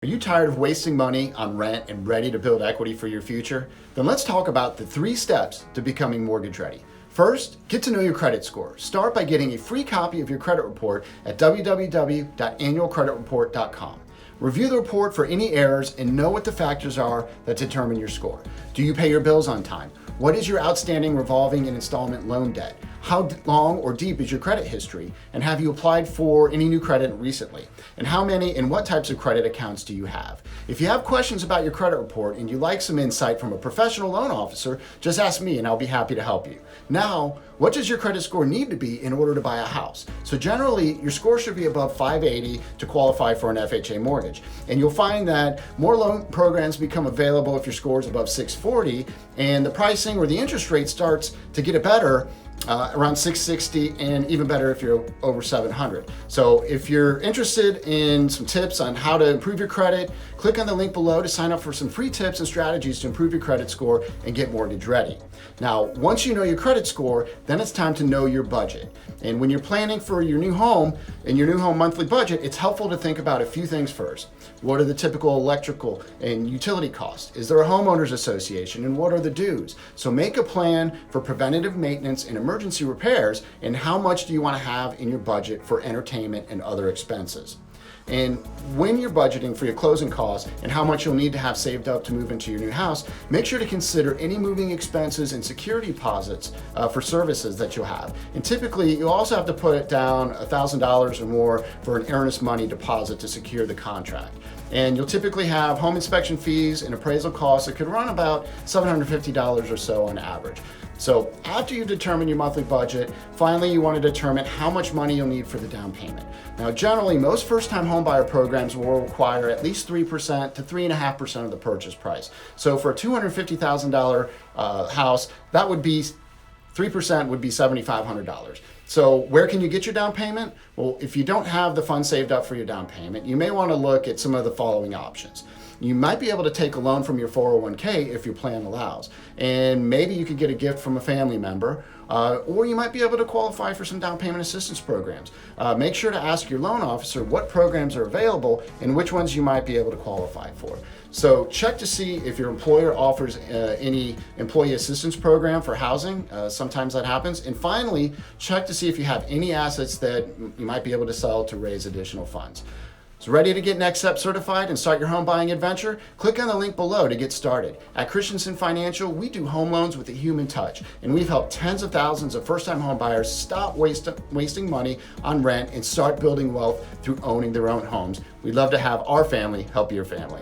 Are you tired of wasting money on rent and ready to build equity for your future? Then let's talk about the 3 steps to becoming mortgage ready. First, get to know your credit score. Start by getting a free copy of your credit report at www.annualcreditreport.com. Review the report for any errors and know what the factors are that determine your score. Do you pay your bills on time? What is your outstanding revolving and installment loan debt? How long or deep is your credit history? And have you applied for any new credit recently? And how many and what types of credit accounts do you have? If you have questions about your credit report and you'd like some insight from a professional loan officer, just ask me and I'll be happy to help you. Now, what does your credit score need to be in order to buy a house? So generally, your score should be above 580 to qualify for an FHA mortgage. And you'll find that more loan programs become available if your score is above 640 and the pricing or the interest rate starts to get better around 660, and even better if you're over 700. So if you're interested in some tips on how to improve your credit, click on the link below to sign up for some free tips and strategies to improve your credit score and get mortgage ready. Now, once you know your credit score, then it's time to know your budget. And when you're planning for your new home and your new home monthly budget, it's helpful to think about a few things first. What are the typical electrical and utility costs? Is there a homeowners association, and what are the dues? So make a plan for preventative maintenance and emergency repairs, and how much do you want to have in your budget for entertainment and other expenses. And when you're budgeting for your closing costs and how much you'll need to have saved up to move into your new house, make sure to consider any moving expenses and security deposits for services that you'll have. And typically, you'll also have to put down $1,000 or more for an earnest money deposit to secure the contract. And you'll typically have home inspection fees and appraisal costs that could run about $750 or so on average. So after you determine your monthly budget, finally you want to determine how much money you'll need for the down payment. Now generally, most first-time homebuyer programs will require at least 3% to 3.5% of the purchase price. So for a $250,000 house, that would be 3% would be $7,500. So where can you get your down payment? Well, if you don't have the funds saved up for your down payment, you may want to look at some of the following options. You might be able to take a loan from your 401k if your plan allows. And maybe you could get a gift from a family member, or you might be able to qualify for some down payment assistance programs. Make sure to ask your loan officer what programs are available and which ones you might be able to qualify for. So check to see if your employer offers any employee assistance program for housing. Sometimes that happens. And finally, check to see if you have any assets that you might be able to sell to raise additional funds. So ready to get Next Step certified and start your home buying adventure? Click on the link below to get started. At Christensen Financial, we do home loans with a human touch, and we've helped tens of thousands of first-time home buyers stop wasting money on rent and start building wealth through owning their own homes. We'd love to have our family help your family.